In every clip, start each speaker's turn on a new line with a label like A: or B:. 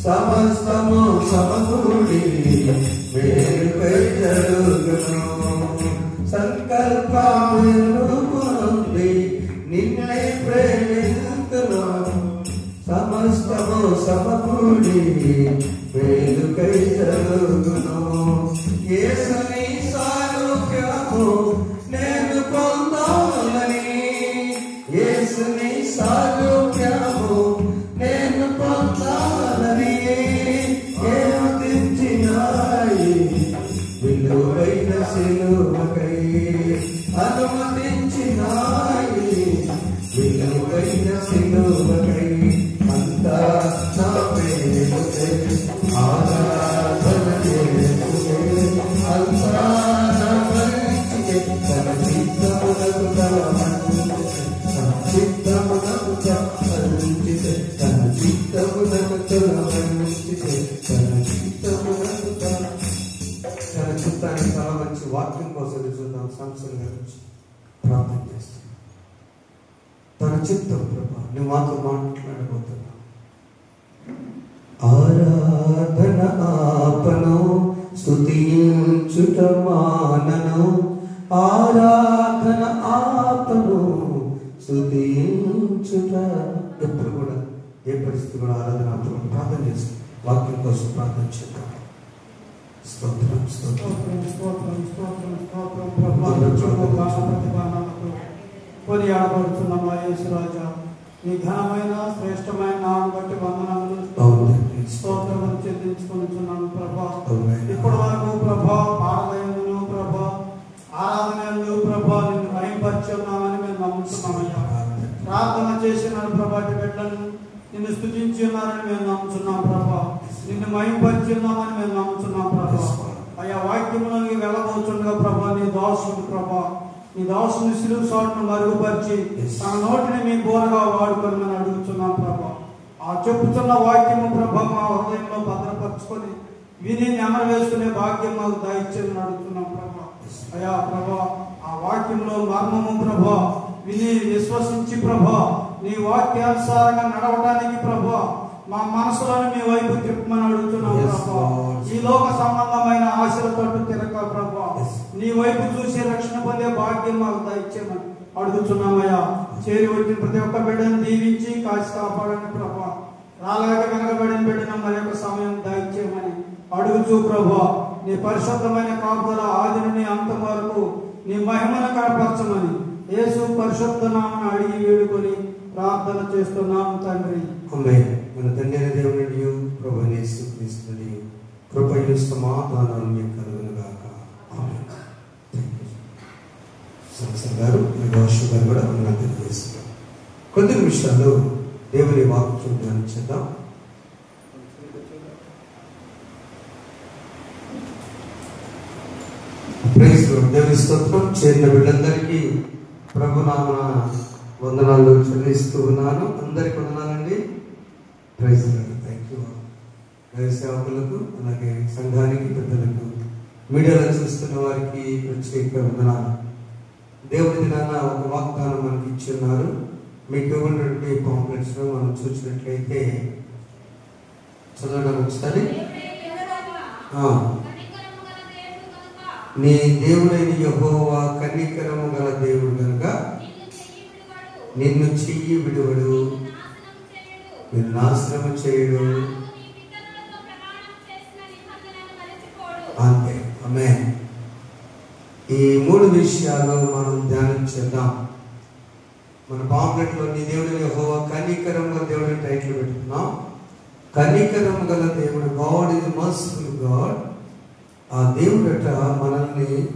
A: సమస్తము సమకూడి మేలుకై జరుగును. సంకల్పముంది నిన్నే ప్రేమింతును. సమస్తము సమకూడి మేలుకై జరుగును. యేసుని సారూప్యము నేను పొందాలని, యేసుని సారూప్యము నేను పొందాలని అనుమతించినాయి. విలువైన సిలువకై అనుమతించినాయి. విలువైన సిలువకై అంతా నా ప్రేమకై ఆరాధన చేయుటే. అంతా నా మంచికే తన చిత్తమునకు తన చిత్తమునకు తలంచితే తన చిత్తమునకు తలంచితే తన చిత్తమునకు తన చిత్తానికి చాలా మంచి వాక్యం కోసం చూద్దాం. సంవత్సరం గురించి ప్రార్థన చేస్తాం. తన చిత్తం ప్రభా నువ్వు మాతో మాట్లాడబోతున్నా. ఆరాధన ఆపను స్తుతించుట మానను. ఆరాధన ఆపను స్తుతించుట. ఎప్పుడు కూడా ఏ పరిస్థితి కూడా ఆరాధన ఆపను. ప్రార్థన చేస్తాం. వాక్యం కోసం ప్రార్థన చేద్దాం. స్తోత్రం స్తోత్రం
B: స్తోత్రం స్తోత్రం స్తోత్రం ప్రతిభానకు కొనియాడబడుతున్నామా యేసురాజా. నీ ఘనమైన శ్రేష్టమైన నామం బట్టి వందనములు స్తోత్రములు చెల్లించుకుంటున్నాను ప్రభా. ఇప్పటి వరకు ప్రభా పారదయందును ప్రభా ఆరాధనలు ప్రభా నిన్ను మహిమపరిచున్నామని మేము నమ్ముతున్నామయ్యా. ప్రార్థన చేసిన ప్రభా బిడ్డలను నిన్ను స్తుతించి ఉన్నారని మేము నమ్ముతున్నాం ప్రభా. నిన్ను మహిమపరిచున్నామని మేము నమ్ముతున్నాం ప్రభా. అయ్యా వాక్యములోకి వెళ్ళబోతుండగా ప్రభా నీ దాసుడు ప్రభా నీ దాసుని సిలువ సాటును మరుగుపరిచి తన నోటిని మీ బోరగా వాడుకోమని అడుగుతున్నాం ప్రభా. ఆ చెప్పుతున్న వాక్యము ప్రభా మా హృదయంలో భద్రపరుచుకొని విని నెమరు వేసుకునే భాగ్యం మాకు దయచేయమని అడుగుతున్నాం ప్రభా. అయ్యా ప్రభా ఆ వాక్యంలో మర్మము ప్రభా విని విశ్వసించి ప్రభా నీ వాక్యానుసారంగా నడవడానికి ప్రభా మా మనసులను మీ వైపు తిప్పమని అడుగుతున్నాం ప్రభా. ఈ లోక సంబంధమైన ఆశల తట్టు తిరగ ప్రభా నీ వైపు చూసి రక్షణ పొందే భాగ్యం మాకు దయచేయమని అడుగుతున్నామయ్యా. చేరి వచ్చిన ప్రతి ఒక్క బిడ్డను దీవించి కాచి కాపాడండి ప్రభా. రాలేక వెనకబడిన బిడ్డన మరి యొక్క సమయం దయచేయమని అడుగుచూ ప్రభా నీ పరిశుద్ధమైన కాపుదల ఆది నుండి అంతం వరకు నీ మహిమను కనపరచమని యేసు పరిశుద్ధ నామమున అడిగి వేడుకొని ప్రార్థన చేస్తున్నాం తండ్రి.
A: ఆమేన్. మన తండ్రి దేవునియు ప్రభువైన యేసుక్రీస్తునియు కృపయు సమాధానాలు మీకు కలుగును గాక. ఆమేన్. సంసర్ గారు భాష గారు కూడా మనం తెలియజేస్తున్నాం. కొద్ది నిమిషాలు దేవుని వాక్యం ధ్యానించేద్దాం. Praise lord. దేవుని స్తోత్రం. చేరిన బిడ్డలందరికీ ప్రభునామమున వందనాలు చెల్లిస్తూ ఉన్నాను. అందరికి వందనాలండి. Praise lord. Thank you. దైవ సేవకులకు అలాగే సంఘానికి పెద్దలకు మీడియాలో చూస్తున్న వారికి ప్రత్యేక వందనాలు. దేవుడి దినాన ఒక వాగ్దానం మనకి ఇచ్చి ఉన్నారు. మీకు ఇవ్వనటువంటి పాంప్లెట్స్ లో మనం చూసినట్లయితే చదవడం ఒకసారి. నీ దేవుడైన యెహోవా కనికరము గల దేవుడు కనుక నిన్ను చెయ్యి విడువడు, నిన్ను నాశనము చేయడు. అంతే. ఆమేన్. ఈ మూడు విషయాలు మనం ధ్యానం చేద్దాం. మన పాంప్లెట్ లో నీ దేవుడైన యెహోవా కనికరము గల దేవుడు టైటిల్ పెట్టుకున్నాం. కనికరము గల దేవుడు, గాడ్ ఇస్ మర్సిఫుల్ గాడ్. ఆ దేవుడట మనల్ని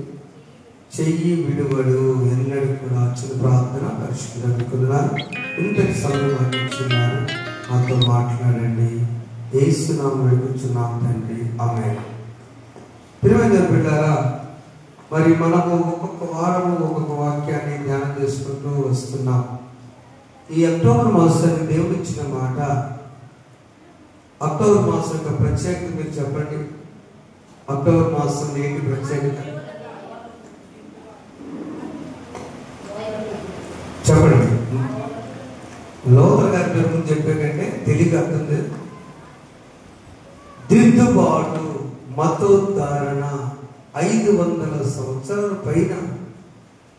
A: చెయ్యి విడువడు, ఎన్నడూ కూడా. చిన్న ప్రార్థన పరిష్కరించుకున్నారు. ఇంతటి సమయం అందించున్నారు. మాతో మాట్లాడండి. యేసునామములో వేడుకుంటున్నాం తండ్రి. ఆమేన్. ప్రియమైన బిడ్డలారా, మరి మనము ఒక్కొక్క వారము ఒక్కొక్క వాక్యాన్ని ధ్యానం చేసుకుంటూ వస్తున్నాం. ఈ అక్టోబర్ మాసానికి దేవుడు ఇచ్చిన మాట. అక్టోబర్ మాసం యొక్క ప్రత్యేకత మీరు చెప్పండి. అక్టోబర్ మాసం ఏంటి ప్రత్యేకత చెప్పండి. లోపల గారి పేరు చెప్పే కంటే తెలియక అర్థం లేదు. దిద్దుబాటు, మతోద్ధారణ 500 సంవత్సరాల పైన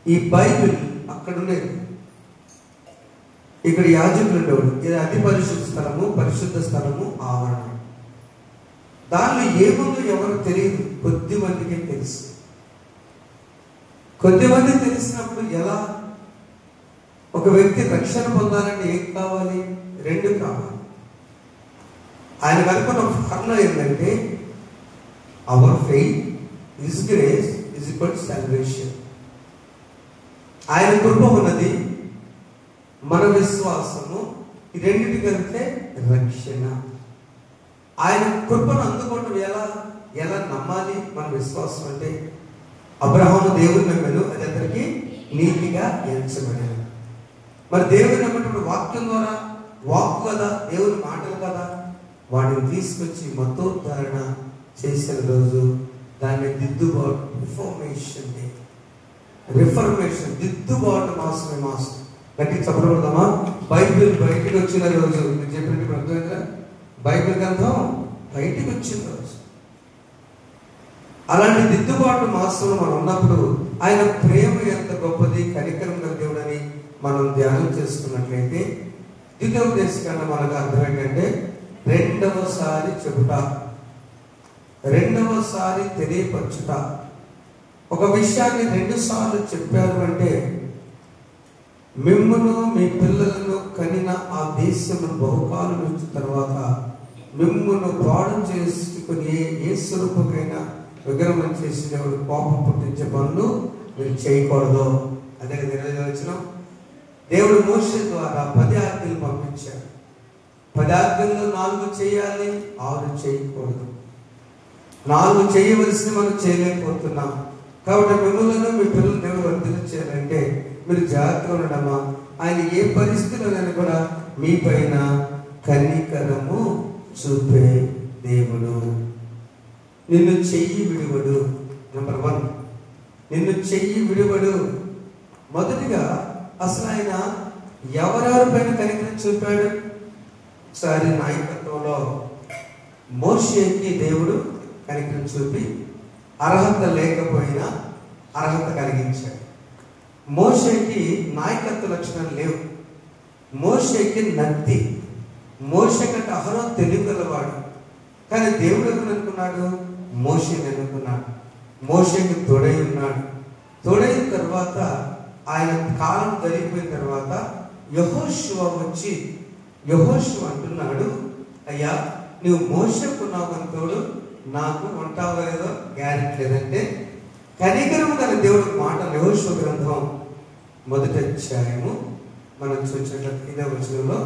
A: ఈ బైబిల్ అక్కడ ఉండేది. ఇక్కడ యాజకులు ఉండేవాడు. ఇది అతి పరిశుద్ధ స్థలము, పరిశుద్ధ స్థలము, ఆవరణ. దానిలో ఏముందో ఎవరు తెలియదు, కొద్ది మందికి తెలుసు. కొద్దిమంది తెలిసినప్పుడు ఎలా? ఒక వ్యక్తి రక్షణ పొందాలంటే ఏం కావాలి? 2 కావాలి. ఆయన కనుక్కున్న ఫార్ములా ఏంటంటే our faith his grace is equal to salvation. ఆయన కృప ఉన్నది, మన విశ్వాసము, ఈ రెండింటి కలిపితే రక్షణ. ఆయన కృపను అందుకోవడం ఎలా నమ్మాలి? మన విశ్వాసం అంటే అబ్రహాము దేవుని నమ్మాను, అది అతనికి నీతిగా ఎంచబడాను. మరి దేవుని నమ్మేటప్పుడు వాక్యం ద్వారా, వాక్కు కదా, దేవుని మాటలు కదా, వాటిని తీసుకొచ్చి మతోద్ధారణ చేసిన రోజు దాన్ని దిద్దుబాటు, రిఫర్మేషన్, దిద్దుబాటు మాసమే మాసం. గట్టి చెప్పబడదామా? బైబిల్ బయటికి వచ్చిన రోజు, మీరు చెప్పినట్టు అర్థమైందా? బైబిల్ గ్రంథం బయటికి వచ్చిన రోజు. అలాంటి దిద్దుబాటు మాసంలో మనం ఉన్నప్పుడు ఆయన ప్రేమ ఎంత గొప్పది, కనికరం గల దేవుడని మనం ధ్యానం చేసుకున్నట్లయితే ద్వితీయోపదేశకాండం మనకు అర్థం ఏంటంటే రెండవసారి చెబుట, రెండవసారి తెలియపరచుట. ఒక విషయాన్ని 2 సార్లు చెప్పారు అంటే మిమ్మును మీ పిల్లలను కనిన ఆ దేశమును బహుకాలం నుంచి తర్వాత మిమ్మును పాడు చేసుకుని ఏ స్వరూపమైన విగ్రహం చేసి దేవుడు కోపం పుట్టించే పనులు మీరు చేయకూడదు. అదే వచ్చిన దేవుడు మోషే ద్వారా 10 ఆజ్ఞలు పంపించాడు. 10 ఆజ్ఞల్లో 4 చేయాలి, 6 చేయకూడదు. 4 చేయవలసిన మనం చేయలేకపోతున్నాం. కాబట్టి మిమ్మల్ని మీ పిల్లలు దేవుడు వర్ధన చేయాలంటే మీరు జాగ్రత్తగా ఉండడమా? ఆయన ఏ పరిస్థితుల్లోనైనా కూడా మీ పైన కనికరము చూపే దేవుడు. నిన్ను చెయ్యి విడువడు. నెంబర్ 1, నిన్ను చెయ్యి విడువడు. మొదటిగా అసలు ఆయన ఎవరెవరి పైన కనికరం చూపాడు? ఒకసారి నాయకత్వంలో మోషేకి దేవుడు కనికరం చూపి అర్హత లేకపోయినా అర్హత కలిగించాడు. మోషేకి నాయకత్వ లక్షణాలు లేవు. మోషేకి నత్తి. మోషే కంటే అహరోను తెలియగలవాడు. కానీ దేవుడు ఎవరు అనుకున్నాడు? మోషేని అనుకున్నాడు. మోషేకి తోడై ఉన్నాడు. తోడైన తర్వాత ఆయన కాలం జరిగిపోయిన తర్వాత యెహోషువ వచ్చి యెహోషువ అంటున్నాడు, అయ్యా నువ్వు మోషేకున్నావు తోడు, నాకు ఉంటావో లేదో గ్యారెంటీ లేదంటే కనికరము గల దేవుడు మాట. యెహోషువ గ్రంథం 1వ అధ్యాయము మనం చూసినట్లయితే 5వ వచనంలో,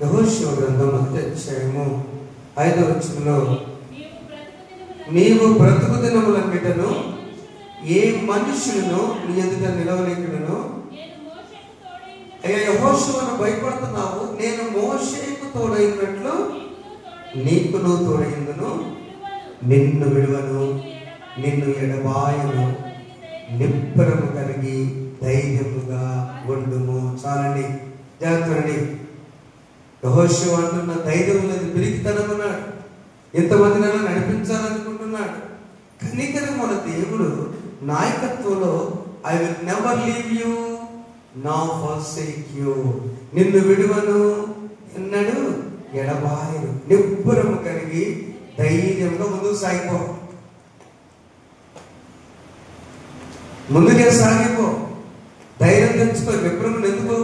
A: యెహోషువ గ్రంథం 1వ అధ్యాయము 5వ వచనంలో, నీవు బ్రతుకు దినములన్నిటను ఏ మనుషులను నీ ఎదుట నిలవలేకును. అయ్యా యెహోషువను భయపడుతున్నావు, నేను మోషేకు తోడైనట్లు నీకును తోడైందును, నిన్ను విడువను, నిన్ను ఎడబాయను, నిబ్బరము కలిగి ధైర్యముగా ఉండుము. చాలండి, జాగ్రత్త. యెహోషువ అంటున్న ధైర్యం లేదు, పిరికితనమున్నాడు. ఎంతమందిని నడిపించాలనుకుంటున్నాడు. కనికరం మన దేవుడు నాయకత్వంలో I will never leave you now forsake you, నిన్ను విడువను, ఎన్నడు ఎడబాయను, నిబ్బరము కలిగి ధైర్యంగా ముందుకు సాగిపో. ముందుకే సాగిపో, ధైర్యం తెచ్చుకో, నిబ్బరము ఎందుకు?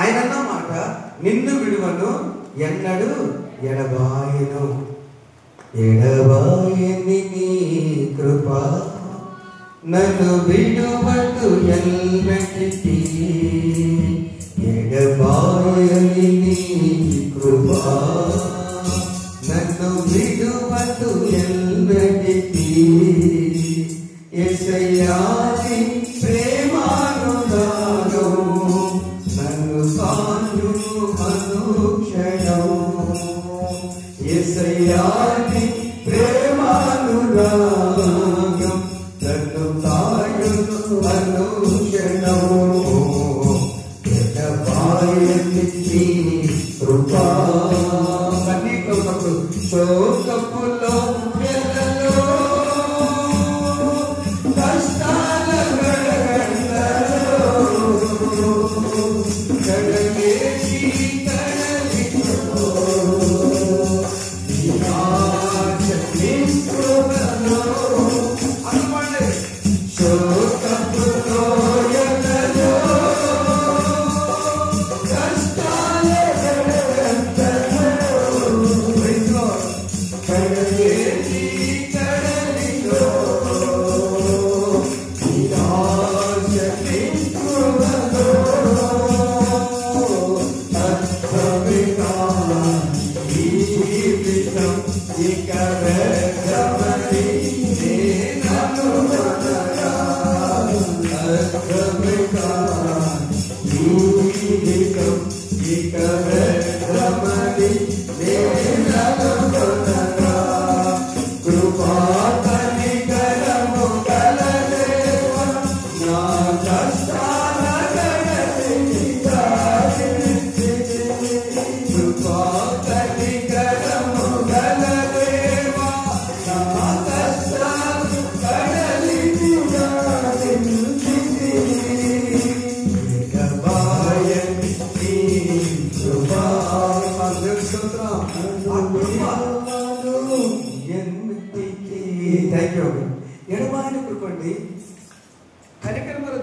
A: ఆయన అన్నమాట, నిన్ను విడువను, ఎన్నడు ఎడబాయను. ఎడబాయని నీ కృప నన్ను విడువదు ఎన్నటికీ. ఎడబాయని నీ కృప నన్ను విడువదు ఎన్నటికీ. యేసయ్యాని ప్రేమానురాగం నన్ను కాయును అనుక్షణం. యేసయ్యాని ప్రేమానురాగం నన్ను కాయును అనుక్షణం. ఎడబాయని నీ కృప. కన్నీకప్పుడు శోకపులో థ్యాంక్ యూ అండి. ఎడబాయినటువంటి కనికరం గల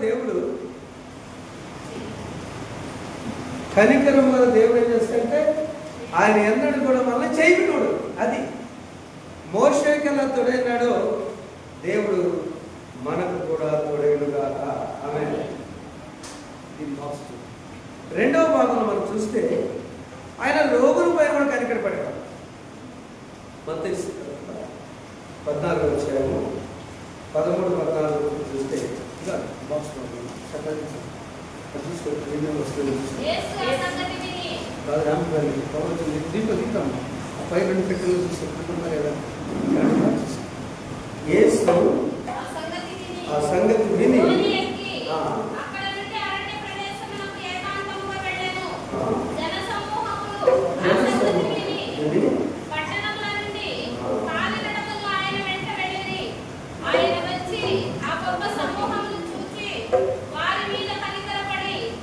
A: దేవుడు ఏం చేస్తాడంటే ఆయన ఎన్నడు కూడా మళ్ళీ చేయబినోడు. అది మోషేకి ఎలా తోడైనాడో దేవుడు మనకు కూడా తోడైనగాక. ఆమేన్. రెండవ భాగంలో మనం చూస్తే ఆయన రోగుల పైన కూడా కనికరపడేవాడు. మత్తయి 14 వచ్చాము 13-14 చూస్తే బాక్స్ దీంట్లో దిగుతాం పై 2 పెట్టెలు చూసుకుంటున్నా లేదా యేసు ఆ సంగతి విని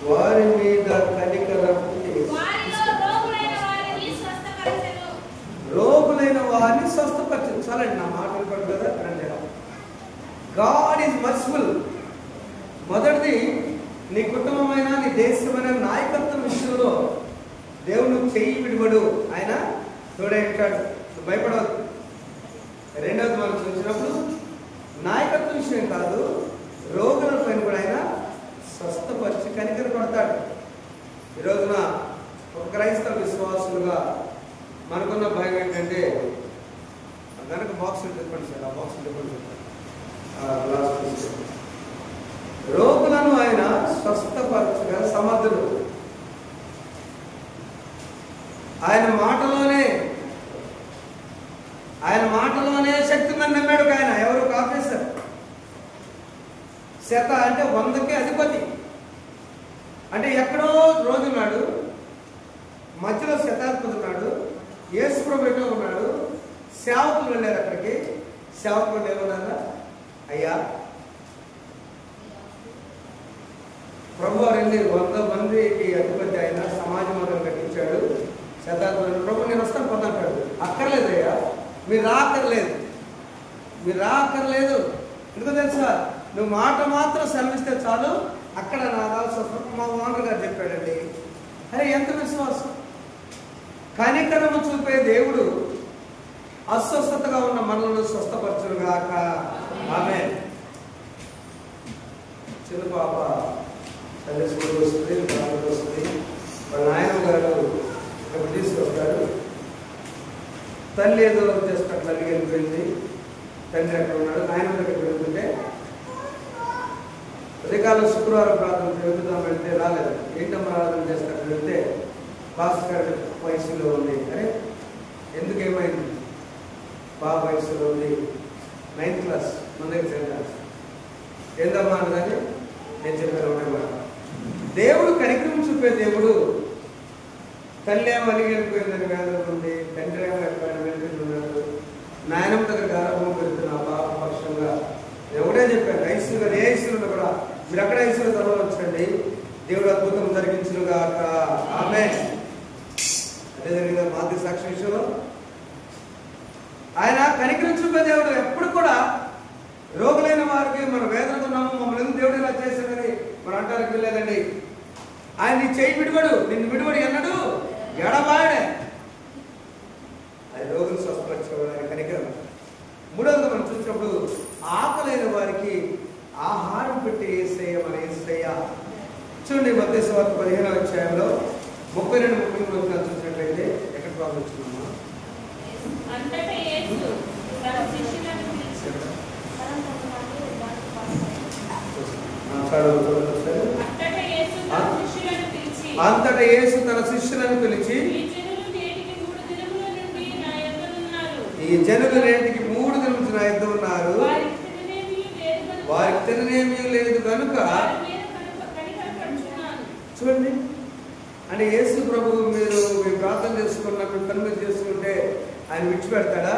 A: వారి మీద రోగులైన వారిని స్వస్థపరచు. చాలండి, నా మాట వినపడు కదా. God is merciful. మొదటిది, నీ కుటుంబమైన నీ దేశమైన నాయకత్వం విషయంలో దేవుడు చెయ్యి విడివడు, ఆయన తోడే ఉంటాడు, భయపడవద్దు. రెండవది మనం చూసినప్పుడు నాయకత్వ విషయం కాదు, రోగుల పైన కూడా ఆయన స్వస్థపరిచి కనికర పడతాడు. ఈ రోజున ఒక క్రైస్తవ విశ్వాసులుగా మనకున్న భయం ఏంటంటే కనుక బాక్సులు చెప్పండి సార్, ఆ బాక్సులు చెప్పండి సార్. రోగులను ఆయన స్వస్థపరచగల సమర్థుడు. ఆయన మాటలోనే శక్తిని నమ్మాడు. ఆయన ఎవరు ఆఫీసర్ శత అంటే 100కి అధిపతి. అంటే ఎక్కడో రోజున్నాడు, మధ్యలో శతాధిపతి ఉన్నాడు, యేసు ప్రభువు ఉన్నాడు, సేవకులు వెళ్ళారు అక్కడికి. సేవకులు ఏమన్నారా, అయ్యా ప్రభు వారిని 100 మందికి అధిపతి అయిన సమాజ మందిరం కట్టించాడు. శతాధిపతి ప్రభు నేను వస్తాను పొందంటాడు. అక్కర్లేదయ్యా, మీరు రాక్కర్లేదు. ఎందుకో తెలుసా, నువ్వు మాట మాత్రం సెలవిస్తే చాలు, అక్కడ రావాల్సి వస్తుంది. మా ఓనర్ గారు చెప్పాడండి. అరే ఎంత విశ్వాసం! కనికరము చూపే దేవుడు అస్వస్థతగా ఉన్న మనలను స్వస్థపరచుగాక. ఆమేన్. చిన్న పాప సండే స్కూల్ వస్తుంది, బాగా వస్తుంది. వాళ్ళ నాయన గారు ఇక్కడ తీసుకొస్తాడు. తల్లి ఏదో జస్ట్ అట్లా అడిగి వెళ్ళిపోయింది. తండ్రి అక్కడ ఉన్నాడు. నాయన దగ్గర వెళ్తుంటే ఉదయకాలం శుక్రవారం ప్రార్థన వెళ్తాం, వెళ్తే రాలేదు. ఏంటమ్మ ప్రార్థన చేస్తాడు వెళ్తే భాస్కర్ గారి వయసులో ఉంది. అరే ఎందుకు ఏమైంది? బాబు వయసులో ఉంది, 9th క్లాస్, మన దగ్గర 10th క్లాస్. ఏందమ్మా అన్నదని నేను చెప్పాను ఒకటే మాట. దేవుడు కనికరం చూపే దేవుడు. తల్లి ఏమో అలిగి వెళ్ళిపోయిందని వేదన ఉంది, తండ్రి ఏమో ఎక్కడ వెళ్ళిపోతున్నాడు, నాయనమ్మ దగ్గర గారభం పెడుతున్నా బాబు పక్షంగా. ఎవడే చెప్పాను ఐసీలో గారు, ఏ ఐసీలో కూడా మీరు అక్కడ ఐసీలో చదవచ్చండి. దేవుడు అద్భుతం జరిగించుగాక. ఆమేన్. అదే జరిగిందా మాది సాక్షి విషయంలో? ఆయన కనికరం చూపే దేవుడు. ఎప్పుడు కూడా రోగులైన వారికి మనం వేదనకున్నాము, మమ్మల్ని ఎందుకు దేవుడు ఇలా చేశాడని మనం అంటానికి వెళ్ళలేదండి. ఆయన నీ చేయి విడివడు, నిన్ను విడివడు ఎన్నడు ఎడబాడే. అది రోగులు స్వస్థపరచేవాడు ఆయన కనికరం. మూడవది మనం చూసినప్పుడు ఆకలైన వారికి ఆహారం పెట్టి యేసయ్య మన యేసయ్య. చూడండి మత్తయి సువార్త 15వ అధ్యాయంలో 32-33 చూసినట్లయితే ఎక్కడ ప్రారంభించుకున్నామా? అంతటా యేసు తన శిష్యులను పిలిచి, ఈ జనులు నేటికి 3 దినముల నుంచి నా యొద్ద ఉన్నారు, వారికి తిననేమీ లేదు కనుక. చూడండి, అంటే యేసు ప్రభు మీరు ప్రార్థన చేసుకున్నప్పుడు పని మీరు చేసుకుంటే ఆయన విడిచిపెడతాడా?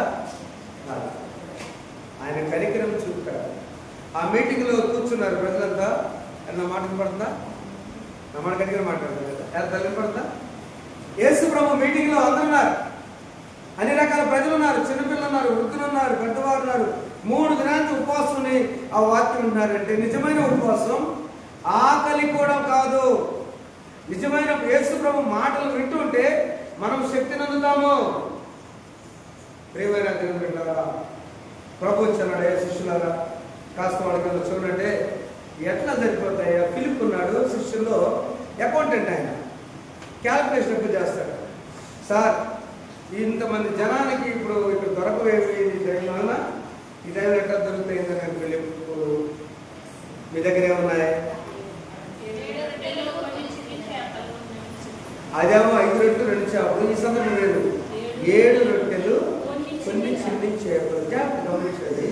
A: ఆయన కనికరం చూపుతాడు. ఆ మీటింగ్లో కూర్చున్నారు ప్రజలంతా. నా మాట పడుతుందా? నా మాట కనికరం మాట్లాడుతుంది కదా, ఎలా తల్లి పడుతుందా? యేసు ప్రభు మీటింగ్లో అందరూ ఉన్నారు, అన్ని రకాల ప్రజలు ఉన్నారు, చిన్నపిల్లలు ఉన్నారు, వృద్ధులు ఉన్నారు, పెద్దవారు ఉన్నారు, 3 దినానికి ఉపవాసం ఆ వాక్యం ఉన్నారంటే నిజమైన ఉపవాసం ఆకలి కూడా కాదు. నిజమైన యేసు ప్రభు మాటలు వింటుంటే మనం శక్తిని అందుతాము. ప్రియమైన దేవుని బిడ్డలారా, ప్రభు వచ్చాడు శిష్యులారా, కాస్త వాళ్ళకి చూడండి ఎట్లా సరిపోతాయా. ఫిలిప్ ఉన్నాడు శిష్యుల్లో అకౌంటెంట్, ఆయన క్యాల్కులేషన్ ఎక్కువ చేస్తాడు. సార్ ఇంతమంది జనానికి ఇప్పుడు ఇక్కడ దొరకవేమి ఈ టైంలో అన్నా, ఈ టైంలో ఎట్లా దొరుకుతాయిందని నేను ఫిలిప్ మీ దగ్గర ఏమున్నాయి? అదేమో 5 రొట్టెలు 2 చేపలు. ఈ సందర్భం లేదు, 7 రొట్టెలు కొన్ని చిన్ని చేపలు. గమనించండి,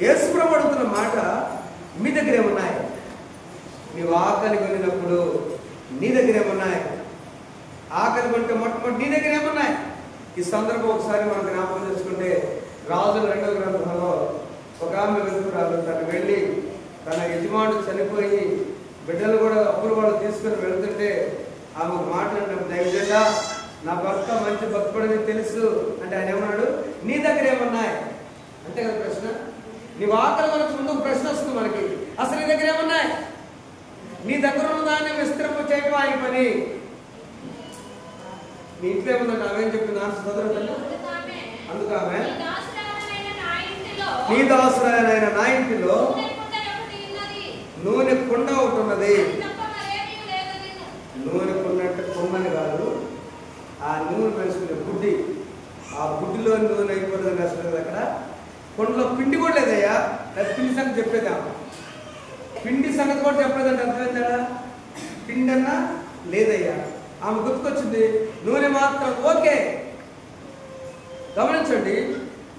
A: యేసు ప్రభు అడుగుతున్న మాట మీ దగ్గర ఏమున్నాయి? నీవు ఆకలి కొనినప్పుడు నీ దగ్గర ఏమున్నాయి? ఆకలి కొంటే మొట్టమొదటి నీ దగ్గర ఏమున్నాయి? ఈ సందర్భం ఒకసారి మనం జ్ఞాపకం చేసుకుంటే రాజుల 2వ గ్రంథంలో ఒక ఆమె వెతుకురాలు తను వెళ్ళి తన యజమానుడు చనిపోయి బిడ్డలు కూడా అప్పులు వాళ్ళు తీసుకుని వెళ్తుంటే ఆమె మాట్లాడినప్పుడు, దైవజంగా నా భర్త మంచి భక్తుడని తెలుసు అంటే ఆయన ఏమన్నాడు? నీ దగ్గర ఏమున్నాయి? అంతే కదా ప్రశ్న. నీవు ఆకలి మనకు ముందు ప్రశ్న వస్తుంది మనకి, అసలు నీ దగ్గర ఏమున్నాయి? నీ దగ్గర ఉన్న దాన్ని విస్తరింప చేయటం ఆయన పని. నీ ఇంట్లో ఏముందంటే ఆమె ఏం చెప్పింది? ఆన్సర్ చదవదండి. అందుకు ఆమె, నీ దాసురాయనైన నా ఇంటిలో నూనె కుండ ఒకటి ఉన్నది. నూనె కుండ అంటే కుండని కాదు, ఆ నూనె వేసుకునే గుడ్డి, ఆ గుడ్డిలో నూనె అయిపోతుంది వేసుకునేది. అక్కడ కుండలో పిండి కూడా లేదయ్యా. పిండి సంగతి చెప్పేదా? పిండి సంగతి కూడా చెప్పలేదంటే అర్థమైందా? పిండి అన్నా లేదయ్యా. ఆమె గుర్తుకొచ్చింది, నూనె మాత్రం ఓకే. గమనించండి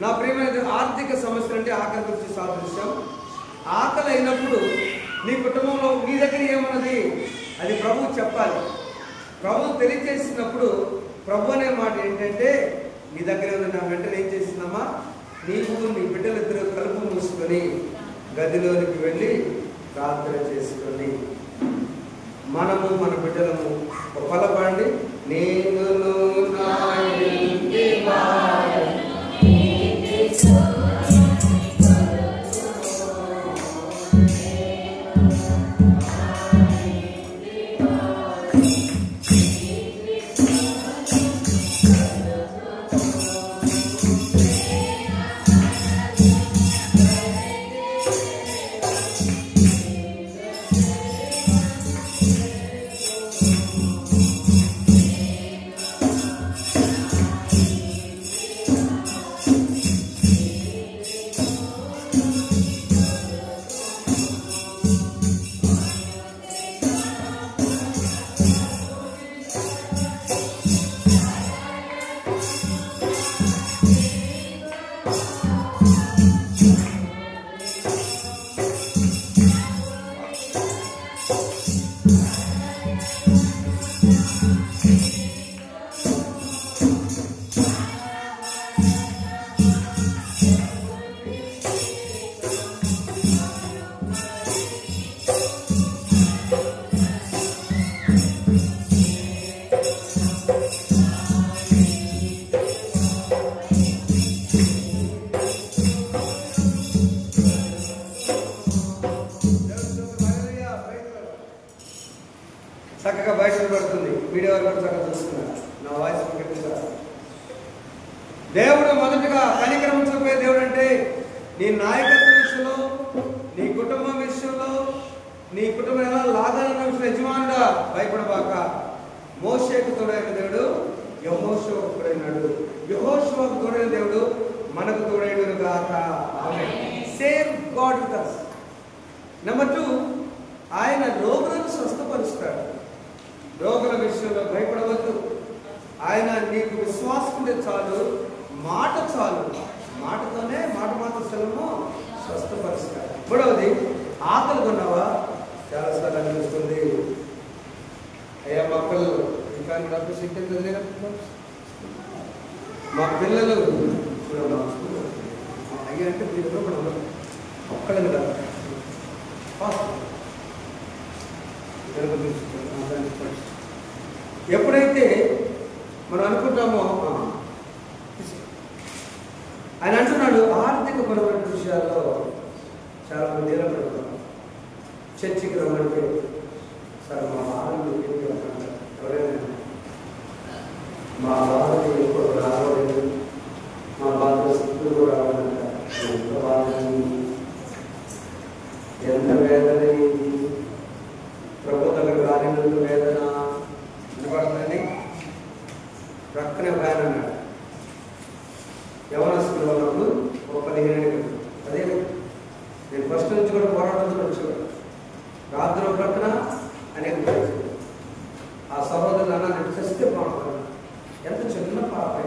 A: నా ప్రియమైన, ఆర్థిక సమస్యలు అంటే ఆకలి గురించి సాదృశ్యం. ఆకలి అయినప్పుడు నీ కుటుంబంలో నీ దగ్గర ఏమన్నది అది ప్రభువు చెప్పాలి. ప్రభు తెలియజేసినప్పుడు ప్రభు అనే మాట ఏంటంటే నీ దగ్గర ఉన్న వెంటనే ఏం చేసిందమ్మా? నీవు నీ బిడ్డలిద్దరూ కలుపు మూసుకొని గదిలోనికి వెళ్ళి ప్రార్థన చేసుకొని మనము మన బిడ్డలము పొలపండి. నేను చక్కగా బయట పడుతుంది. మీడియా వారు కూడా చక్కగా చూస్తున్నారు. నా వాయిస్ ప్రకటించారు. దేవుడు మొదటగా కనికరించకపోయే దేవుడు అంటే నీ నాయకత్వ విషయంలో, నీ కుటుంబం విషయంలో, నీ కుటుంబం ఎలా లాగాలన్న విషయంలో యజమానుడా భయపడబాక. మోషేకు తోడైన దేవుడు యెహోషువకు తోడైనాడు. యెహోషువకు తోడైన దేవుడు మనకు తోడైనడు గాక. ఆమేన్. Same god with us. Number 2, ఆయన రోగులను స్వస్థపరుస్తాడు. రోగుల విషయంలో భయపడవద్దు. ఆయన నీకు విశ్వాసం ఉంటే చాలు, మాట చాలు, మాటతోనే మాట సెలవును స్వస్థపరుస్తాడు. 3వది, ఆకలి కొన్నావా? చాలాసార్లు అనిపిస్తుంది, అయ్యా మా పిల్లలు ఇంకా డబ్బు సిక్కింది, మా పిల్లలు అయ్యా అంటే మీరు ఒక్కడని కాదు, ఎప్పుడైతే మనం అనుకుంటామో ఆయన అంటున్నాడు, ఆర్థిక
C: ఆత్మీయపరమైన విషయాల్లో చాలా మంది నిలబడుతున్నాం. చర్చికి రమ్మంటే సార్ మా బాధలు ఏంటి అంటారు. ఎవరైనా మా బాధలు ఎప్పుడు రావలేదు, మా బాధలు సిద్ధులు కూడా రావాలంటారు. ఎంత బాధ, ఎంత వేదన, ప్రభు దగ్గర రానినందు వేదన వినపడుతుందండి. ప్రక్కనే ఒక ఆయన అన్నాడు, యవనస్తులు ఉన్నప్పుడు ఒక 15 ఏళ్ళు. అదే నేను ఫస్ట్ నుంచి కూడా పోరాటంతో వచ్చేవాడు. రాత్రి ఒక ప్రక్కన అనేక పరిస్థితులు. ఆ సహోదరులు అన్న నేను చస్తే బాగుంటాను. ఎంత చిన్న పాపే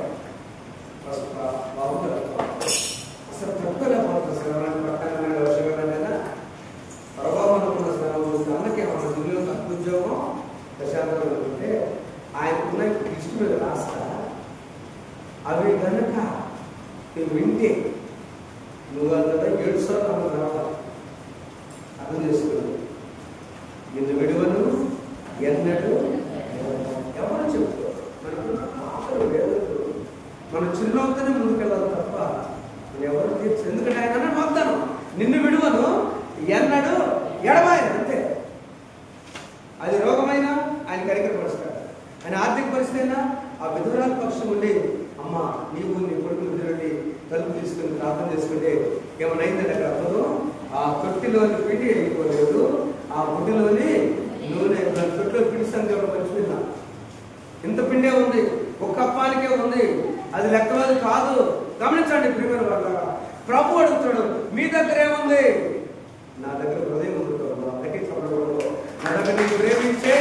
C: బాగుంటారు, అసలు తక్కువలేకపోతుంది. శ్రవణాన్ని పక్కన వర్షమైనా ప్రభావం అనుకున్న శ్రవం అన్నకి ఏమన్నా దిగులో తక్కువ ఉద్యోగం ప్రశాంతంగా ఉంటే ఆయనకున్న లిస్ట్ మీద రాస్తా. అవి కనుక నువ్వు వింటే నువ్వు అంతా 7 సార్లు అమ్మ రావాలి. అర్థం చేసుకున్నావు. నిన్ను విడువను ఎన్నడు ఎవరు చెప్తారు. మనకు మాటలు వేదలు మనం చిరునవ్వుతూనే ముందుకెళ్ళాలి తప్ప నేను ఎవరు తీర్చు. ఎందుకంటే ఆయన అన్నాడు వాగ్దానం, నిన్ను విడువను ఎన్నడు ఎడబాయను. అంతే. అది రోగమైనా ఆయన కరికరపరుస్తాడు. ఆయన ఆర్థిక పరిస్థితి అయినా ఆ విధురాల పక్షం ఉండి అమ్మ నీవు నీ కొడుకులు విధులండి తలుపు తీసుకుని ప్రార్థన చేసుకుంటే ఏమైనా అయిందంటే అక్కడ అవ్వదు. ఆ తొట్టిలోని పిండి అయిపోలేదు, ఆ గుడ్డిలోని నూనె తొట్టిలో పిండి సంఖ్య మర్చిపోయిందా. ఇంత పిండే ఉంది, ఒక్క అప్పానికే ఉంది, అది లెక్కలది కాదు. గమనించండి ప్రియమైన వాళ్ళ, ప్రభు అడుగుతాడు మీ దగ్గర ఏముంది? నా దగ్గర హృదయం ఉంది ప్రభు. గట్టి చెప్పడం నా దగ్గర నీకు ప్రేమించే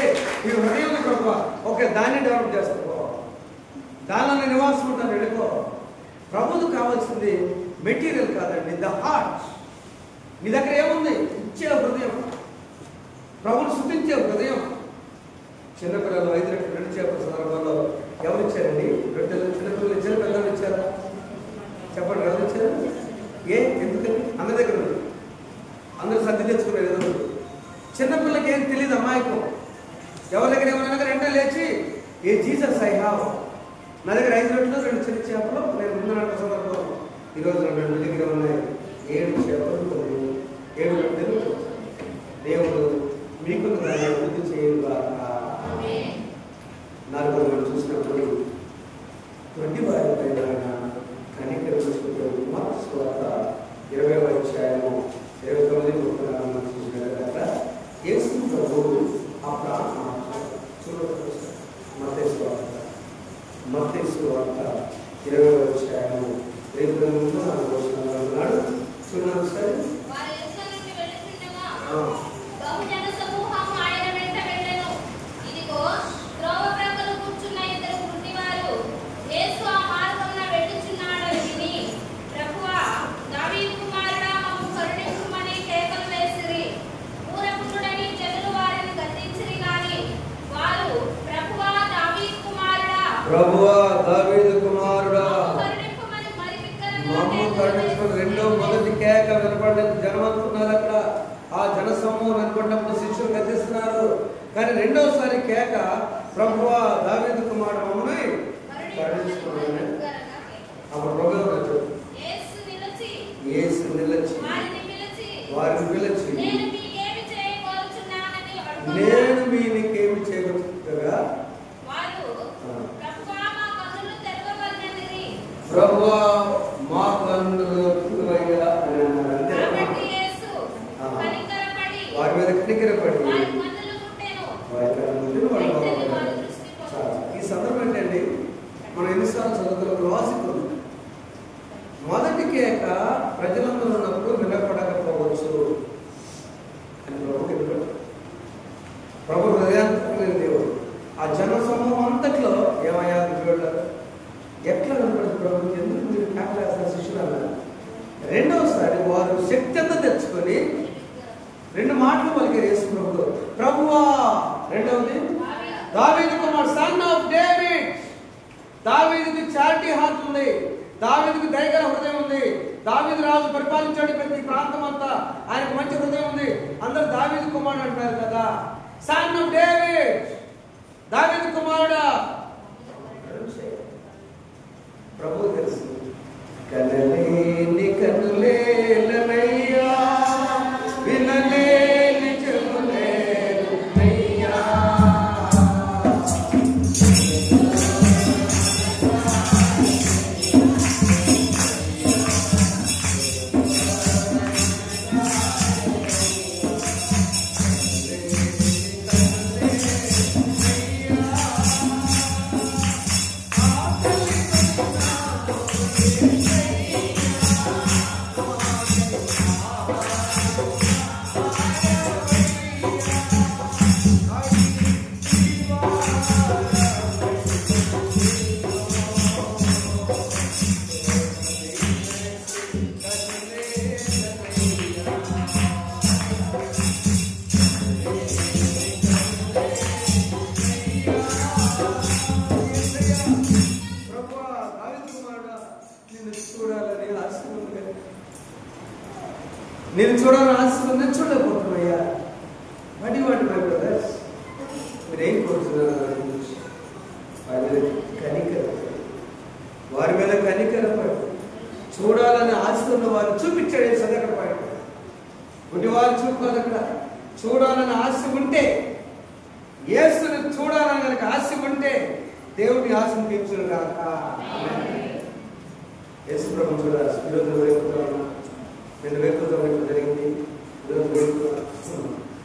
C: ఈ హృదయం ఉంది ప్రభు. ఓకే, దాన్ని డెవలప్ చేస్తావు, దానిలో నివాసం ఉంటాను, వెళ్ళిపో. ప్రభుకు కావాల్సింది మెటీరియల్ కాదండి, ద హార్ట్. నీ దగ్గర ఏముంది? ఇచ్చే హృదయం, ప్రభుని స్తుతించే హృదయం. చిన్నపిల్లలు 5 రెట్లు 2 చేపల సందర్భంలో ఎవరు ఇచ్చారండి? రొట్టెలు చిన్నపిల్లలు ఇచ్చారు, పెద్దలు ఇచ్చారా? చెప్పండి, ఎవరు ఇచ్చారు? ఎందుకని? అందరి దగ్గర ఉంది, అందరూ సర్ది తెచ్చుకున్నారు. ఏదో చిన్నపిల్లకి ఏం తెలియదు, అమాయకం. ఎవరి దగ్గర ఏమన్నా వెంటనే లేచి ఏ జీసస్ ఐ హావ్. నా దగ్గర 5 రొట్టెలు 2 చిన్న చేపలు, నేను ముందు నడిపే సందర్భంలో ఈరోజు 2 దగ్గర ఉన్నాయి. 7 చేపలు 7 రొట్టెలు. దేవుడు మీకు దాన్ని అభివృద్ధి చేయగా 4 మనం చూసినప్పుడు 20 వారి పైన కనికరించుకుంటాడు. మార్క్స్ వార్త 20వ అధ్యాయము 29 మనం చూసినట్లయితే యేసు ప్రభువు ఆ ప్రార్థన చూడవచ్చు. మత్తయి వార్త 20వ అధ్యాయము 29 ఉన్నాడు. చూడండి సరే. ప్రభువా దావీదు కుమారుడా మమ్ము కరుణించుమని మొదటి కేక వినపడలేదు. జనం అనుకున్నారు అక్కడ, ఆ జన సమూహం వినపడినప్పుడు శిష్యులు గర్జిస్తున్నారు. కానీ రెండోసారి కేక, ప్రభువా దావీదు కుమారుడు మమ్మల్ని కరుణించుమని. అప్పుడు ప్రభు యేసు నిలిచి వారిని పిలిచి నేను మీకేమి చేయగలుగుతుండగా ప్రభువా మా కన్నులు తెరవయ్యా అని అన్నారు. వారి మీద కనికరపడి ఈ సందర్భం ఏంటండి, మనం ఎన్నిసార్లు చదువుతున్న లాజిక్ ఉంది. మొదటి కేక ప్రజలందరూ ఉన్నప్పుడు వినపడకపోవచ్చు అని ప్రభు హృదయాంతరం దేవుడు. ఆ జన సమూహం అంతట్లో ఏమయ్యా వెళ్ళారు, ఎట్లా కనపడుతుంది ప్రభుత్వం, ఎందుకు మీరు కేకలేసిన శిష్యులు అన్నారు. రెండవసారి వారు శక్తి అంతా తెచ్చుకొని 2 మాటలు పలికారు యేసు ప్రభువు. ప్రభువా, రెండవది దావీదు కుమారుడు, సన్ ఆఫ్ డేవిడ్. దావీదుకి చారిటీ హార్ట్ ఉంది, దావీదుకి దయగల హృదయం ఉంది. దావీదు రాజు పరిపాలించాడు ప్రతి ప్రాంతం అంతా, ఆయనకు మంచి హృదయం ఉంది. అందరు దావీదు కుమారుడు అంటారు కదా. సన్ ఆఫ్ డేవిడ్, దావీదు కుమారుడా. ప్రభు తెలుసు, కనలేని కన్ను కనులేలనయ్యా వినలేని చెవులేలనయ్యా నేను చూడాలని ఆశ ఉంది, చూడలేకపోతున్నాయ్యా. వాటి వాటి మై బ్రదర్స్, మీరేం కోరుతున్నారు? కనికర, వారి మీద కనికరపడి చూడాలని ఆశ ఉన్న వారు చూపించాడు. సదక్కడ పాయింట్ గుడి వారు చూపుకోదు. అక్కడ చూడాలని ఆశ ఉంటే, యేసుని చూడాలని కనుక ఆశ ఉంటే దేవుని ఆశను తీర్చును కాక. యేసు ప్రభు చూడాలి. ఈరోజు వేకుతాను, నేను వేకుతాను జరిగింది. ఈరోజు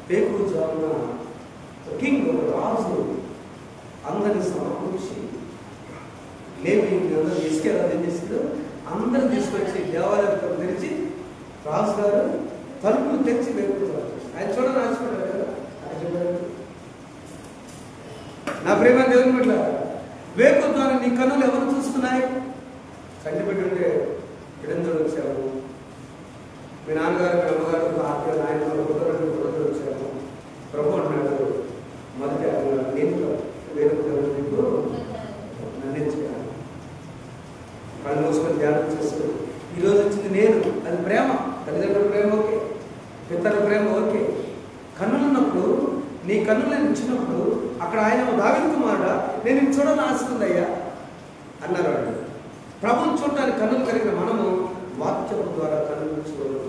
C: వేకుతాను కింగ్ రాజు అందరిని సమకూర్చి లేవి అందరూ తీసుకెళ్ళాలి. ఏం చేసిందో అందరూ తీసుకొచ్చి దేవాలయం తెరిచి రాజు గారు తలుపులు తెరిచి వేకుతారు. ఆయన చూడాలని ఆశపడ్డారు కదా. ఆయన చెప్పారు, నా ప్రేమ దేవుని పట్ల వేకుతాను నీ కన్నులు ఎవరు చూస్తున్నాయి? చండి పెట్టి ఉంటే ఇడంతో వచ్చాము. మీ నాన్నగారు మీ అమ్మగారు ఆత్మ నాయన ఫోటోలు వచ్చాము. ప్రభు అన్నాడు మొదటి నేను వేరుకు నన్నించాను. కళ్ళు మూసుకొని ధ్యానం చేసుకుని ఈరోజు వచ్చింది నేను. అది ప్రేమ, తల్లిదండ్రుల ప్రేమ ఓకే, పితల ప్రేమ ఓకే. కన్నులున్నప్పుడు నీ కన్నులను ఇచ్చినప్పుడు అక్కడ ఆయన దావీదు కుమారుడా నేను చూడాలని ఆశకుందయ్యా అన్నారు. వాళ్ళు ప్రభుని చూడటానికి కన్నులు కలిగిన మనము వాక్యము ద్వారా కన్నులు చూడగలుగుతాం.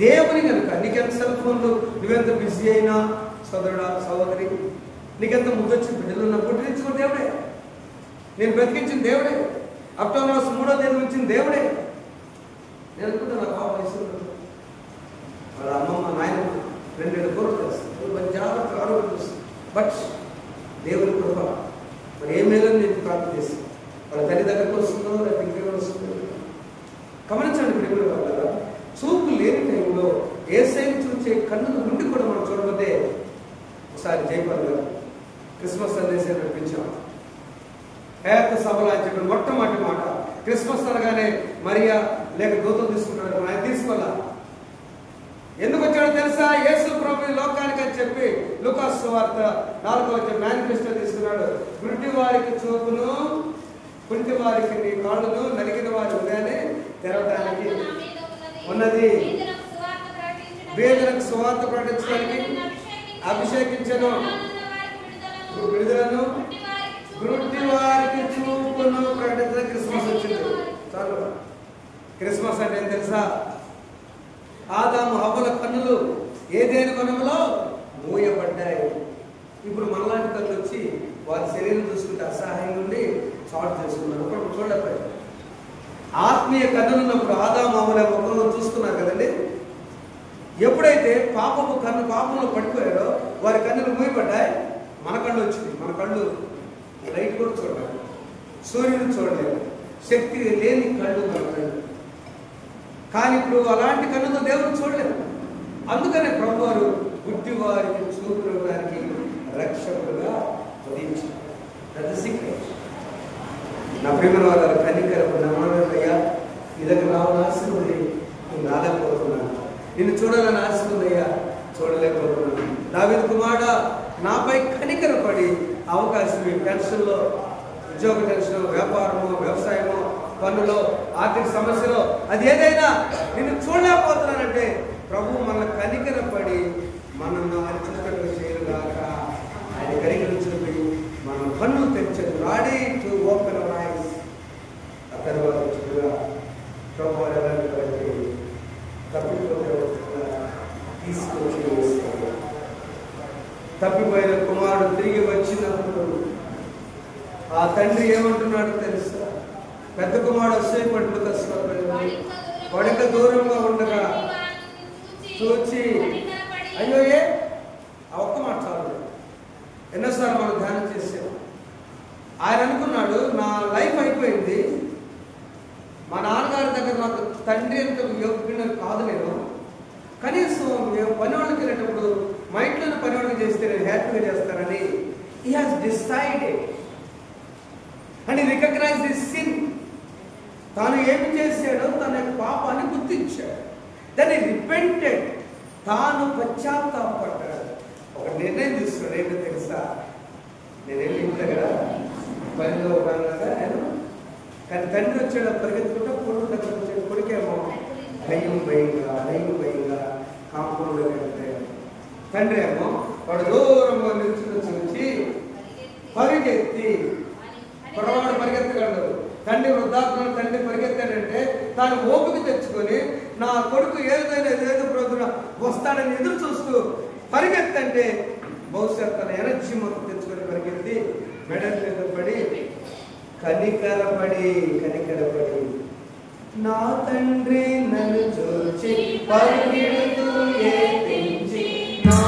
C: దేవుని కనుక నీకెంత సెల్ ఫోన్లు, నువ్వెంత బిజీ అయినా సోదరుడా సహోదరి, నీకెంత ముద్దొచ్చి బిడ్డలు ఉన్నప్పుడు పుట్టించుకున్న దేవుడే, నేను బ్రతికించిన దేవుడే, అక్టోబర్ 3వ తేదీ వచ్చిన దేవుడే. నేను అనుకుంటా నా బాబు వయసు వాళ్ళ అమ్మమ్మ నాయనమ్మ 2 కోట్లు వస్తుంది, జాగ్రత్త ఆరోగ్యం చూస్తుంది. బట్ దేవుని కృప మరి ఏ మేలని నేను ప్రార్థన చేస్తాను. వాళ్ళ తల్లి దగ్గరకు వస్తుందో లేకపోతే ఇంకెక్కడ వస్తుందో గమనించండి. ప్రేమ వాళ్ళ చూపు లేని టైంలో యేసయ్యను చూసే కన్నుల నుండి కూడా మనం చూడకపోతే, ఒకసారి జైపాల్ గారు క్రిస్మస్ సందేశాన్ని నడిపించాం. పేద సభలో ఆయన చెప్పిన మొట్టమొదటి మాట, క్రిస్మస్ అనగానే మరియా లేక దూతలు తీసుకుంటాడు, ఆయన తీసుకోవాలా. ఎందుకు వచ్చాడో తెలుసా? యేసు ప్రభు లోకానికి అని చెప్పి లూకాసు సువార్త 4వ మేనిఫెస్టో తీసుకున్నాడు. గుడ్డి వారికి చూపును, కుంటి వారికి నీ కాళ్ళను, నలిగిన వారి హృదయాన్ని తెరవడానికి ఉన్నది, వేదనకు సువార్త ప్రకటించడానికి అభిషేకించను, విడుదలను, గుడ్డి వారికి చూపును ప్రకటించడానికి క్రిస్మస్ వచ్చింది. చాలు. క్రిస్మస్ అంటే ఏం తెలుసా? ఆదాము హవ్వల కన్నులు ఏదైనా వనంలో మూయబడ్డాయి. ఇప్పుడు మనలాంటి కళ్ళు వచ్చి వారి శరీరం చూసుకుంటే అసహాయం నుండి చాటు చేసుకున్నారు. అప్పుడు చూడలేకపోయారు. ఆత్మీయ కన్నులు ఉన్నప్పుడు ఆదాము హవ్వల ముఖంలో చూసుకున్నారు కదండి. ఎప్పుడైతే పాపంలో పడిపోయారో వారి కన్నులు మూయబడ్డాయి. మన కళ్ళు వచ్చింది. మన కళ్ళు లైట్ కూడా చూడలేదు, సూర్యుని చూడలేదు, శక్తి లేని కళ్ళు మన కళ్ళు. కానీ ఇప్పుడు అలాంటి కన్నుతో దేవుడు చూడలేదు. అందుకనే ప్రభు వారు గుడ్డి వారికి చూపుకోవడానికి రక్షకుడుగా ఉదయించారు. నా ప్రేమ వాళ్ళ కనికరపు నమ్మయ్యా, నీ దగ్గర రావాలని ఆశ ఉంది, నేను రాలేకపోతున్నాను. నిన్ను చూడాలని ఆశ ఉందయ్యా, చూడలేకపోతున్నాను. దావీదు కుమారుడా నాపై కనికరపడి అవకాశం, ఈ టెన్షన్లో, ఉద్యోగ టెన్షన్, వ్యాపారము, వ్యవసాయము, పనులో, ఆర్థిక సమస్యలో, అది ఏదైనా నిన్ను చూడలేకపోతున్నానంటే ప్రభు మన కనికరపడి మనల్ని ఆయన చూసినట్టుగా చేయరుగాక. ఆయన కనికరించినప్పుడు మనం కన్ను తెచ్చాడు. Ready to open our eyes. తప్పిపోయిన కుమారుడు తిరిగి వచ్చినప్పుడు ఆ తండ్రి ఏమంటున్నాడు తెలుసా? పెద్ద కుమారుడు అసూయపడ్డు కష్టపడ్డాడు, వాడిక దూరంగా ఉండగా చూచి అయ్యో ఆ ఒక్క మాట చాలు. ఎన్నోసార్లు మనం ధ్యానం చేసాం. ఆయన అనుకున్నాడు నా లైఫ్ అయిపోయింది, మా నాన్నగారి దగ్గర నాకు తండ్రి ఎంత యోగ్యుడు కాదు, నేను కనీసం పనివాళ్ళకి వెళ్ళేటప్పుడు మా ఇంట్లోనే పనివాళ్ళకి చేస్తే నేను హ్యాపీగా చేస్తానని he has decided and he recognized his sin. తాను ఏమి చేశాడో తన యొక్క పాపాన్ని గుర్తించాడు. దాన్ని రిపెంటెడ్, తాను పశ్చాత్తాపడ్డాడు. ఒక నిర్ణయం తీసుకున్నాడు. ఏంటో తెలుసా? నేను వెళ్ళి ఇంట్లో కదా పనిలో ఉన్నాగా నేను, కానీ తండ్రి వచ్చాడు పరిగెత్తుకుంటే కొడుకు దగ్గర వచ్చాడు. కొడుకేమో భయంగా కాంపౌండ్లో వెళ్తే, తండ్రి ఏమో వాడు దూరంగా నిల్చుని చూసి పరిగెత్తి పొరవాడు పరిగెత్తగలడు. తండ్రి వృద్ధాత్మను తండ్రి పరిగెత్తాడంటే తాను ఓపిక తెచ్చుకొని నా కొడుకు ఏదో రోజున వస్తాడని ఎదురు చూస్తూ పరిగెత్తంటే బహుశా తన ఎనర్జీ మొత్తం తెచ్చుకొని పరిగెత్తి మెడల్ మీద పడి కనికరపడి నా తండ్రి నన్ను చూచి పరిగెడుతూ ఏపించి నా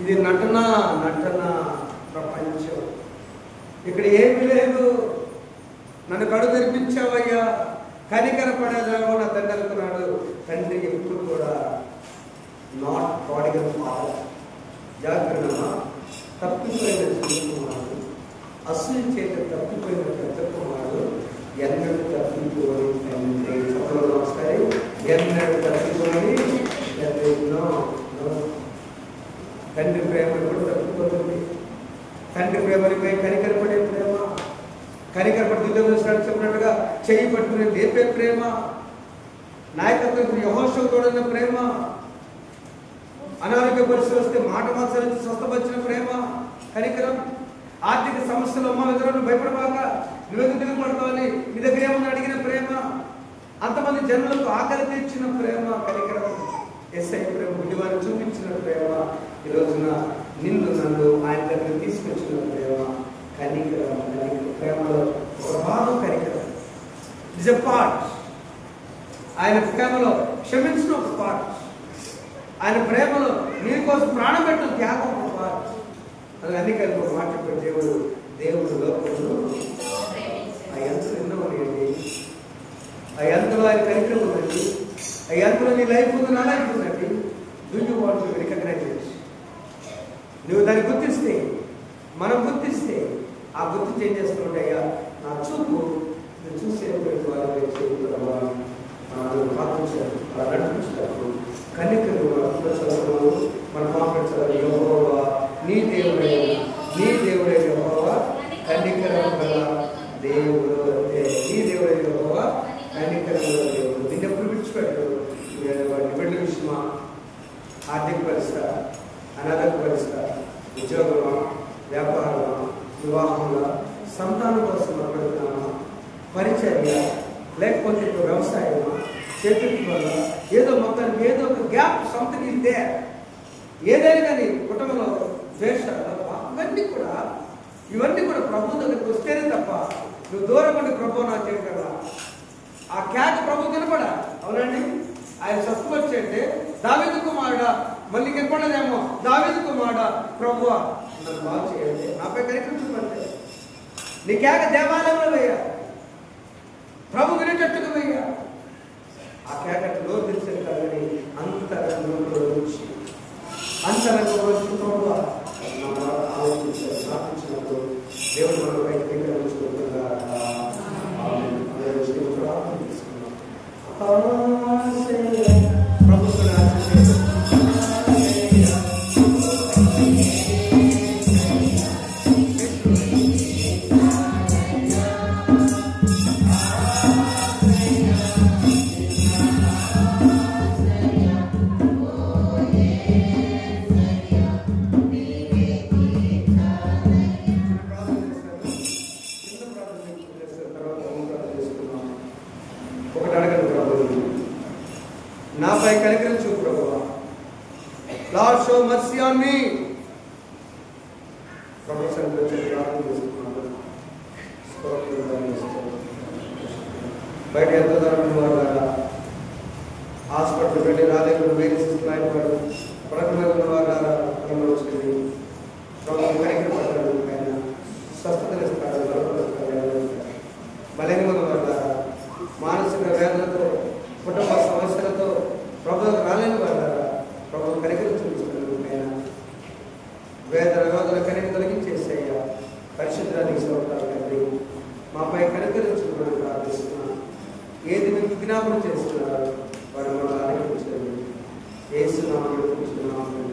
C: ఇది నటన ప్రపంచం. ఇక్కడ ఏమీ లేదు. నన్ను కడు తెరిపించావయ్యా, కనికరపడేదావో నా తండ్రి అనుకున్నాడు. తండ్రి ఎప్పుడు కూడా నాట్ ప్రాడిగల్ ఫాదర్. జాగ్రత్త, తప్పిపోయిన చిన్న కుమారుడు, అసలు చేత తప్పిపోయిన పెద్ద కుమారుడు ఎన్నడూ తప్పిపోయి తండ్రి చెప్పడం వస్తాయి. ఎన్నడూ తప్పిపోయి తండ్రి ప్రేమ ఎప్పుడు తప్పిపోతుంది. తండ్రి ప్రేమనిపై కనికరపడే ప్రేమ, కనికరపడి దిగ్గజాలు చెప్పినట్టుగా చేయి పట్టుకుని లేపే ప్రేమ, నాయకత్వం యెహోషువ తోడన్న ప్రేమ, అనారోగ్య పరిస్థితి వస్తే మాట మాత్సరించి స్వస్థపరిచిన ప్రేమ, కనికరం. ఆర్థిక సమస్యలు అమ్మ ఎదురు భయపడబాక, నువ్వెందుకు తిరుగుపడతావని నీ దగ్గర ఏమన్నా అడిగిన ప్రేమ, అంతమంది జనులకు ఆకలి తీర్చిన ప్రేమ, కనికరం. ఎస్ఐ ప్రేమ, గుడ్డివారిని చూపించిన ప్రేమ, ఈ రోజున నిన్ను నన్ను ఆయన దగ్గర తీసుకొచ్చిన ప్రేమ, కనికరం. ప్రేమలో ఒక భాగం కనికరం. It's a part. ఆయన ప్రేమలో క్షమించిన ఒక పార్ట్. ఆయన ప్రేమలో నీ కోసం ప్రాణం పెట్టిన త్యాగం ఒక పార్ట్. అది అన్ని కలిపి ఒక మాట చెప్పాడు దేవుడు లోకంలో ఆ యంత్రం ఎన్నో ఉన్నాయండి. ఆ యంత్రంలో ఆయన కనికరం ఉందండి. ఆ యంత్రంలో నీ లైఫ్ ఉంది, నా లైఫ్ ఉందండి. Do you want to recognize it? నువ్వు దాన్ని గుర్తిస్తే, మనం గుర్తిస్తే ఆ గుర్తు చేంజ్ చేస్తుంటే అయ్యా నా చూపు నేను చూసేటువంటి వారి పాటించారు, అలా నడిపించారు. కన్నికలు చదువు మన పాపడు యెహోవా నీ దేవుడే యెహోవా కన్నికరం గల దేవుడు. అంటే నీ దేవుడే యెహోవా కన్నికరం గల దేవుడు. నిన్ను ఎప్పుడు విడిచిపెట్టు. వాడిని బిడ్డ విషయమా, ఆర్థిక పరిస్థితి, అనాథక పరిస్థితి, ఉద్యోగమా, వ్యాపారమా, వివాహంగా, సంతానం కోసం మాట్లాడుతున్నామా, పరిచర్య, లేకపోతే వ్యవసాయమా, చేతుల వల్ల ఏదో మొత్తానికి ఏదో ఒక గ్యాప్ సంథింగ్ ఇస్ దేర్. ఏదైనా కానీ కుటుంబంలో ద్వేషాలు, ఇవన్నీ కూడా ప్రభు దగ్గరికి వస్తేనే తప్ప నువ్వు దూరం ఉండి ప్రభు నా చేయగలరా? ఆ ఖ్యాతి ప్రభు కనపడా. అవునండి, ఆయన స్వస్థపరిచేంటే దావీదు కుమారుడా మళ్ళీ ఇంకెక్కడదేమో దావీదు కుమారుడా ప్రభువా నన్ను బాగు చేయండి, నాపై కనికరించమంటే నీ కేక దేవాలయంలో వేయ, ప్రభు వినేటట్టుగా వేయ. ఆ కేకట్టు నోరు తెలిసేది కాదని అంతరంగంలో వచ్చి ప్రార్థించినప్పుడు దేవుడు మన పైకి కనికరించుకుంటున్నా. నాపై కనికరించు ప్రభువా. Lord, show mercy on me. ప్రభు సన్నిధిలో ప్రార్థన చేసుకున్నాను. బయట ఎంత ధరం వారు హాస్పిటల్ వెళ్ళి రాలేకుండా వేరే సిస్టమ్ వాడు పడకమైన వారు వచ్చింది. ప్రభు కనికరపడ్డాడు, ఆయన స్వస్థతలు ఇస్తాడు, బలహీనమైన వారు మానసిక వేదనతో కుటుంబ సమస్యలతో ప్రభు రాలేని వారు ప్రభు కనికరించుకుంటున్నాడు. ఆయన వేదన రోగుల కనిక తొలగించేసేయ్యా. పరిశుద్ధానికి సౌకర్యాలు తండ్రి మాపై కనికరించుకుని ప్రార్థిస్తున్నాను. ఏది మీకు జ్ఞాపనం చేస్తున్నారు వారు మనం ఆలోచించండి. యేసు నామములో కూర్చున్నాము.